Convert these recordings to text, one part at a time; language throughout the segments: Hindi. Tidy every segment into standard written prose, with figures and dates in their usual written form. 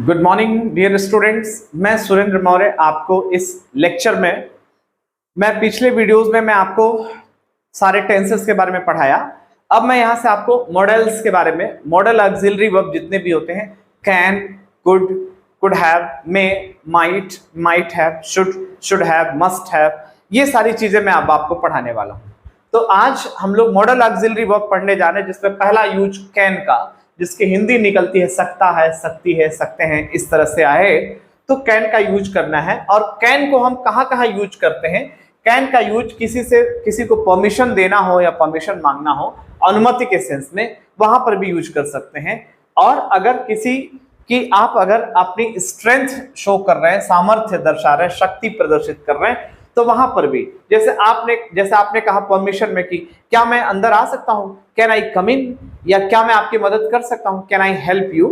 गुड मॉर्निंग डियर स्टूडेंट्स, मैं सुरेंद्र मौर्य आपको इस लेक्चर में मैं पिछले वीडियोस में मैं आपको सारे टेंसेस के बारे में पढ़ाया। अब मैं यहां से आपको मॉडल्स के बारे में, मॉडल ऑक्सिलरी वर्ब जितने भी होते हैं, can, could have, may, might have, should have, must have, ये सारी चीजें मैं अब आपको पढ़ाने वाला हूं। तो आज हम लोग मॉडल ऑक्सिलरी वर्ब पढ़ने जा रहे हैं, जिसमें पहला यूज कैन का, जिसकी हिंदी निकलती है सकता है, सकती है, सकते हैं, इस तरह से आए तो कैन का यूज करना है। और कैन को हम कहां कहां यूज करते हैं? कैन का यूज किसी को परमिशन देना हो या परमिशन मांगना हो, अनुमति के सेंस में, वहां पर भी यूज कर सकते हैं। और अगर किसी की आप अगर अपनी स्ट्रेंथ शो कर रहे हैं, सामर्थ्य दर्शा रहे हैं, शक्ति प्रदर्शित कर रहे हैं, तो वहां पर भी जैसे आपने कहा परमिशन में कि क्या मैं अंदर आ सकता हूं, कैन आई कम इन, या क्या मैं आपकी मदद कर सकता हूं, कैन आई हेल्प यू।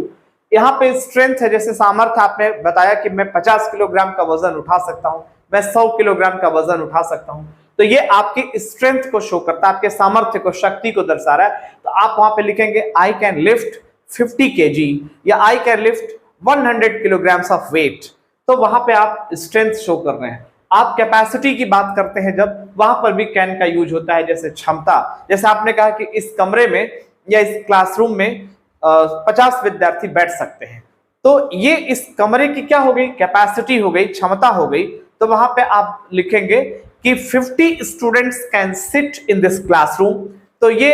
यहाँ पे स्ट्रेंथ है, जैसे सामर्थ्य आपने बताया कि मैं 50 किलोग्राम का वजन उठा सकता हूं, मैं 100 किलोग्राम का वजन उठा सकता हूं, तो ये आपकी स्ट्रेंथ को शो करता है, आपके सामर्थ्य को, शक्ति को दर्शा रहा है। तो आप वहां पे लिखेंगे आई कैन लिफ्ट 50 kg या I can lift 100 kilograms of weight. तो वहां पे आप स्ट्रेंथ शो कर रहे हैं। आप कैपेसिटी की बात करते हैं जब, वहां पर भी कैन का यूज होता है, जैसे क्षमता। जैसे आपने कहा कि इस कमरे में या इस क्लासरूम में 50 विद्यार्थी बैठ सकते हैं, तो ये इस कमरे की क्या हो गई? कैपेसिटी हो गई, क्षमता हो गई। तो वहां पे आप लिखेंगे कि 50 students can sit in this classroom. तो ये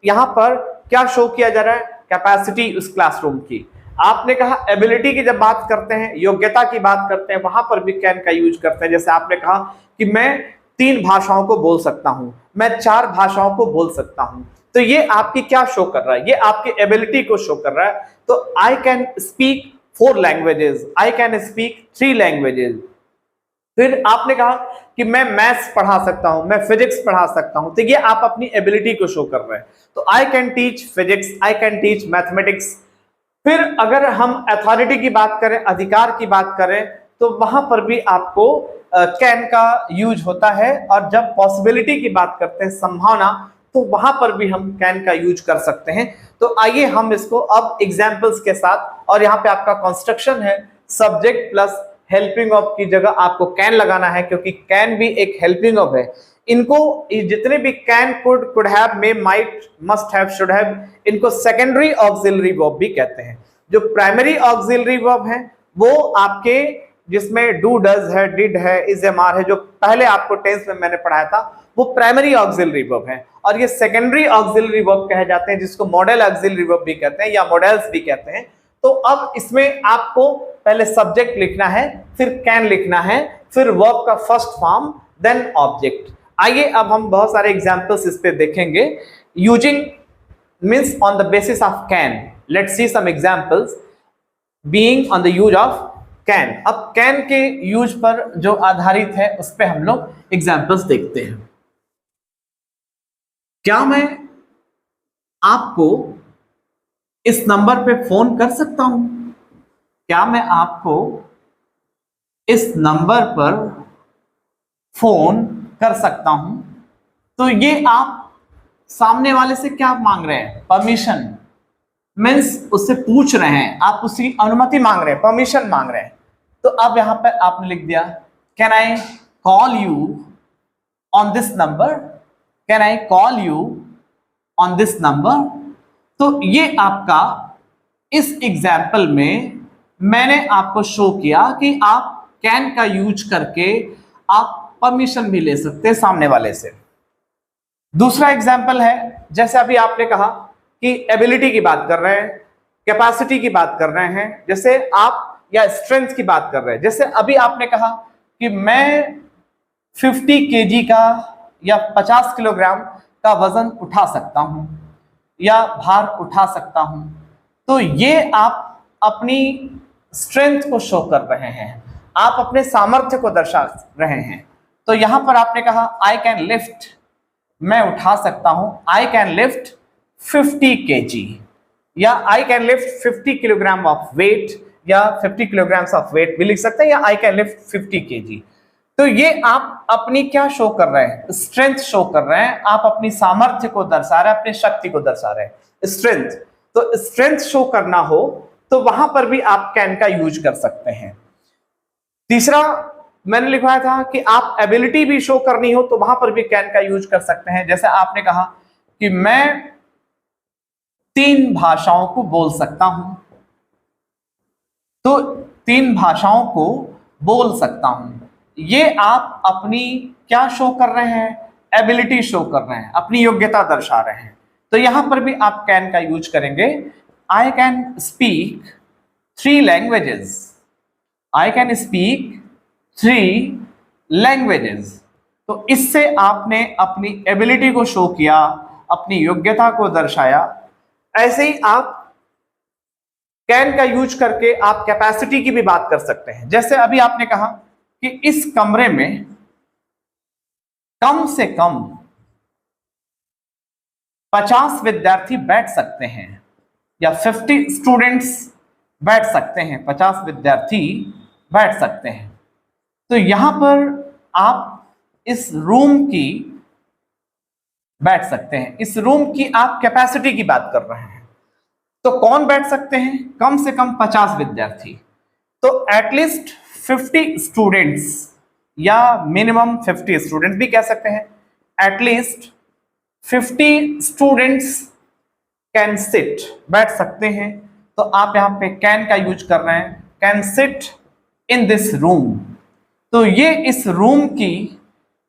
यहां पर क्या शो किया जा रहा है? कैपेसिटी उस क्लासरूम की। आपने कहा एबिलिटी की जब बात करते हैं, योग्यता की बात करते हैं, वहां पर भी कैन का यूज करते हैं। जैसे आपने कहा कि मैं 3 भाषाओं को बोल सकता हूं, मैं 4 भाषाओं को बोल सकता हूं, तो ये आपकी क्या शो कर रहा है? ये आपकी एबिलिटी को शो कर रहा है। तो I can speak 4 languages, I can speak 3 languages. फिर आपने कहा कि मैं मैथ्स पढ़ा सकता हूं, मैं फिजिक्स पढ़ा सकता हूं, तो ये आप अपनी एबिलिटी को शो कर रहे हैं। तो I can teach physics, I can teach mathematics. फिर अगर हम अथॉरिटी की बात करें, अधिकार की बात करें, तो वहां पर भी आपको कैन का यूज होता है। और जब पॉसिबिलिटी की बात करते हैं, संभावना, तो वहां पर भी हम कैन का यूज कर सकते हैं। तो आइए हम इसको अब एग्जांपल्स के साथ, और यहाँ पे आपका कंस्ट्रक्शन है, सब्जेक्ट प्लस हेल्पिंग ऑफ की जगह आपको कैन लगाना है, क्योंकि कैन भी एक हेल्पिंग ऑफ है। इनको जितने भी can, could have, may, might, must have, should have, इनको सेकेंडरी ऑक्सिलरी वर्ब भी कहते हैं। जो प्राइमरी ऑक्सिलरी वर्ब है वो आपके, जिसमें डू, डज है, डिड है, इज, एम, आर है, जो पहले आपको टेंस में मैंने पढ़ाया था, वो प्राइमरी ऑक्सिलरी वर्ब है। और ये सेकेंडरी ऑक्सिलरी वर्ब कहे जाते हैं, जिसको मॉडल ऑक्सिलरी वर्ब भी कहते हैं या मॉडल्स भी कहते हैं। तो अब इसमें आपको पहले सब्जेक्ट लिखना है, फिर कैन लिखना है, फिर वर्ब का फर्स्ट फॉर्म, देन ऑब्जेक्ट। आइए अब हम बहुत सारे एग्जांपल्स इस पे देखेंगे। Using means on the basis of can. Let's see some examples being on the use of can. अब कैन के यूज पर जो आधारित है, उस पे हम लोग एग्जांपल्स देखते हैं। क्या मैं आपको इस नंबर पे फोन कर सकता हूं? क्या मैं आपको इस नंबर पर फोन कर सकता हूं? तो ये आप सामने वाले से क्या मांग रहे हैं? परमिशन। मीन्स उससे पूछ रहे हैं, आप उसकी अनुमति मांग रहे हैं, परमिशन मांग रहे हैं। तो अब यहां पर आपने लिख दिया can I call you on this number, can I call you on this number. तो ये आपका इस एग्जाम्पल में मैंने आपको शो किया कि आप कैन का यूज करके आप परमिशन भी ले सकते हैं सामने वाले से। दूसरा एग्जाम्पल है, जैसे अभी आपने कहा कि एबिलिटी की बात कर रहे हैं, कैपेसिटी की बात कर रहे हैं, जैसे आप या स्ट्रेंथ की बात कर रहे हैं। जैसे अभी आपने कहा कि मैं 50 kg का या 50 किलोग्राम का वजन उठा सकता हूं या भार उठा सकता हूं, तो ये आप अपनी स्ट्रेंथ को शो कर रहे हैं, आप अपने सामर्थ्य को दर्शा रहे हैं। तो यहां पर आपने कहा आई कैन लिफ्ट, मैं उठा सकता हूं, आई कैन लिफ्ट 50 kg, या I can lift 50 kilogram of weight, या 50 किलोग्राम्स ऑफ वेट भी लिख सकते हैं, या आई कैन लिफ्ट 50 kg। तो ये आप अपनी क्या शो कर रहे हैं? स्ट्रेंथ शो कर रहे हैं, आप अपनी सामर्थ्य को दर्शा रहे हैं, अपनी शक्ति को दर्शा रहे हैं। स्ट्रेंथ, तो स्ट्रेंथ शो करना हो तो वहां पर भी आप कैन का यूज कर सकते हैं। तीसरा मैंने लिखवाया था कि आप एबिलिटी भी शो करनी हो तो वहां पर भी कैन का यूज कर सकते हैं। जैसे आपने कहा कि मैं 3 भाषाओं को बोल सकता हूं, तो 3 भाषाओं को बोल सकता हूं, ये आप अपनी क्या शो कर रहे हैं, एबिलिटी शो कर रहे हैं, अपनी योग्यता दर्शा रहे हैं। तो यहां पर भी आप कैन का यूज करेंगे। I can speak 3 languages, I can speak 3 languages. तो इससे आपने अपनी एबिलिटी को शो किया, अपनी योग्यता को दर्शाया। ऐसे ही आप कैन का यूज करके आप कैपेसिटी की भी बात कर सकते हैं। जैसे अभी आपने कहा कि इस कमरे में कम से कम 50 विद्यार्थी बैठ सकते हैं या 50 स्टूडेंट्स बैठ सकते हैं, 50 विद्यार्थी बैठ सकते हैं। तो यहां पर आप इस रूम की बैठ सकते हैं, इस रूम की आप कैपेसिटी की बात कर रहे हैं। तो कौन बैठ सकते हैं, कम से कम 50 विद्यार्थी। तो एटलीस्ट 50 स्टूडेंट्स या मिनिमम 50 स्टूडेंट्स भी कह सकते हैं। एटलीस्ट 50 स्टूडेंट्स कैन सिट, बैठ सकते हैं। तो आप यहां पे कैन का यूज कर रहे हैं, can sit in this room. तो ये इस रूम की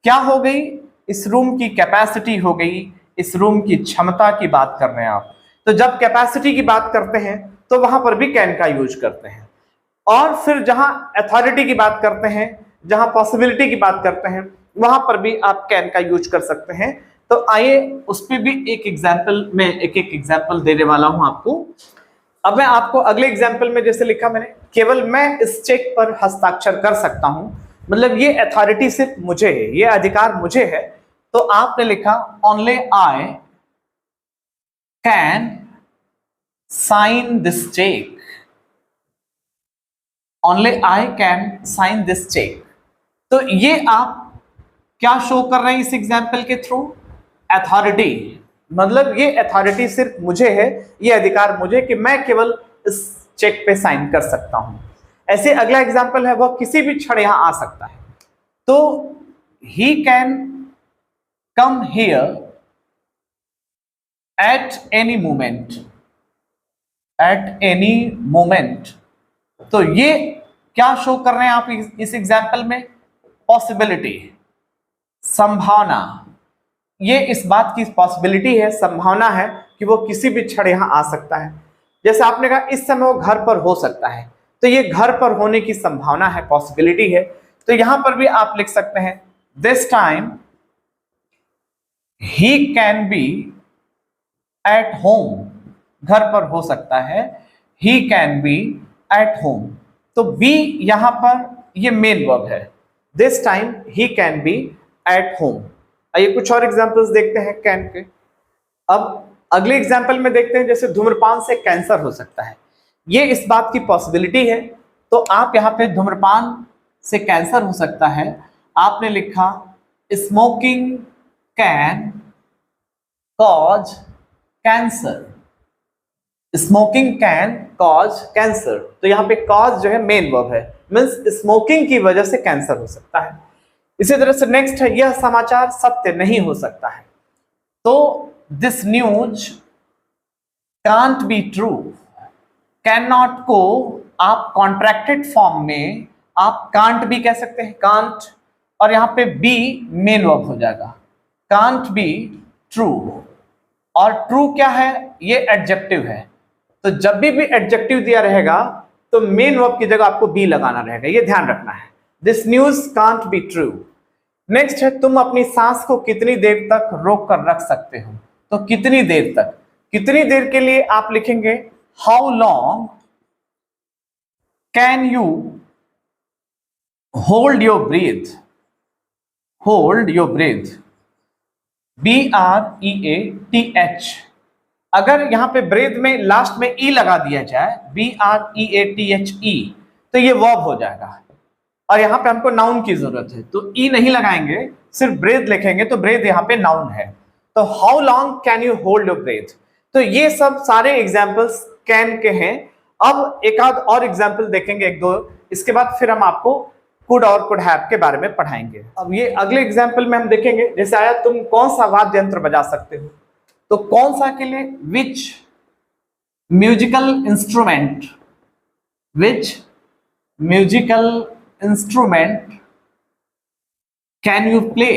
क्या हो गई, इस रूम की कैपेसिटी हो गई, इस रूम की क्षमता की बात कर रहे हैं आप। तो जब कैपेसिटी की बात करते हैं तो वहां पर भी कैन का यूज करते हैं। और फिर जहां अथॉरिटी की बात करते हैं, जहां पॉसिबिलिटी की बात करते हैं, वहां पर भी आप कैन का यूज कर सकते हैं। तो आइए उस पर भी एक एग्जाम्पल में एक एग्जाम्पल देने वाला हूं आपको। अब मैं आपको अगले एग्जाम्पल में जैसे लिखा मैंने, केवल मैं इस चेक पर हस्ताक्षर कर सकता हूं, मतलब ये अथॉरिटी सिर्फ मुझे है, ये अधिकार मुझे है। तो आपने लिखा only I can sign this cheque, only I can sign this cheque. तो ये आप क्या शो कर रहे हैं इस एग्जाम्पल के थ्रू, अथॉरिटी, मतलब ये अथॉरिटी सिर्फ मुझे है, ये अधिकार मुझे कि मैं केवल इस चेक पे साइन कर सकता हूं। ऐसे अगला एग्जाम्पल है, वह किसी भी क्षण यहां आ सकता है। तो he can come here at any moment, at any moment. तो ये क्या शो कर रहे हैं आप इस एग्जाम्पल में, पॉसिबिलिटी, संभावना। ये इस बात की पॉसिबिलिटी है, संभावना है कि वो किसी भी क्षण यहां आ सकता है। जैसे आपने कहा इस समय वो घर पर हो सकता है, तो ये घर पर होने की संभावना है, पॉसिबिलिटी है। तो यहां पर भी आप लिख सकते हैं this time he can be at home, घर पर हो सकता है, he can be at home. तो बी यहां पर ये मेन वर्ब है, this time he can be at home. आइए कुछ और एग्जांपल्स देखते हैं कैन के। अब अगले एग्जांपल में देखते हैं, जैसे धूम्रपान से कैंसर हो सकता है, ये इस बात की पॉसिबिलिटी है। तो आप यहाँ पे धूम्रपान से कैंसर हो सकता है, आपने लिखा smoking can cause cancer, smoking can cause cancer. तो यहाँ पे कॉज जो है मेन वर्ब है, मींस स्मोकिंग की वजह से कैंसर हो सकता है। इसी तरह से नेक्स्ट है, यह समाचार सत्य नहीं हो सकता है। तो this news can't be true, can not को आप कॉन्ट्रैक्टेड फॉर्म में आप कांट भी कह सकते हैं, कांट, और यहां पे बी मेन वर्ब हो जाएगा, कांट बी ट्रू। और ट्रू क्या है, ये एडजेक्टिव है। तो जब भी एडजेक्टिव दिया रहेगा तो मेन वर्ब की जगह आपको बी लगाना रहेगा, ये ध्यान रखना है। This news can't be true. Next है, तुम अपनी सांस को कितनी देर तक रोक कर रख सकते हो। तो कितनी देर तक, कितनी देर के लिए आप लिखेंगे how long can you hold your breathe, hold your breathe, BREATH। अगर यहां पे ब्रेथ में लास्ट में ई लगा दिया जाए, BREATHE, तो ये वर्ब हो जाएगा। और यहां पे हमको नाउन की जरूरत है, तो ई नहीं लगाएंगे, सिर्फ ब्रेथ लिखेंगे, तो ब्रेथ यहां पे नाउन है। तो how long can you hold your breath. तो ये सब सारे एग्जाम्पल्स कैन के हैं। अब एक आध और एग्जाम्पल देखेंगे, एक दो, इसके बाद फिर हम आपको कुड और कुड हैव के बारे में पढ़ाएंगे। अब ये अगले एग्जाम्पल में हम देखेंगे, जैसे आया तुम कौन सा वाद्य यंत्र बजा सकते हो, तो कौन सा के लिए विच musical instrument, which musical instrument can you play,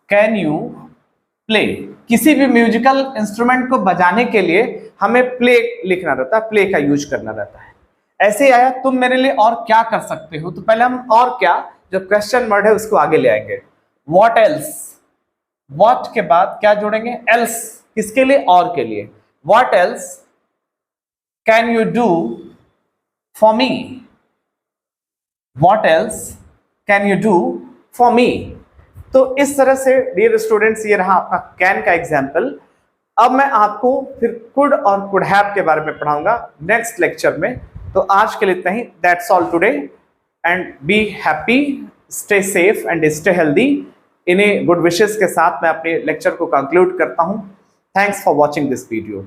can you play. किसी भी म्यूजिकल इंस्ट्रूमेंट को बजाने के लिए हमें प्ले लिखना रहता है, प्ले का यूज करना रहता है। ऐसे ही आया तुम मेरे लिए और क्या कर सकते हो, तो पहले हम और क्या, जो क्वेश्चन वर्ड है उसको आगे ले आएंगे। व्हाट एल्स, व्हाट के बाद क्या जोड़ेंगे, एल्स, किसके लिए, और के लिए। What else can you do for me, what else can you do for me. तो इस तरह से डियर स्टूडेंट्स ये रहा आपका कैन का एग्जाम्पल। अब मैं आपको फिर कुड और कुड हैव के बारे में पढ़ाऊंगा नेक्स्ट लेक्चर में। तो आज के लिए इतना ही, that's all today, and be happy, stay safe and stay healthy. इन्हीं गुड विशेस के साथ मैं अपने लेक्चर को कंक्लूड करता हूं। Thanks for watching this video.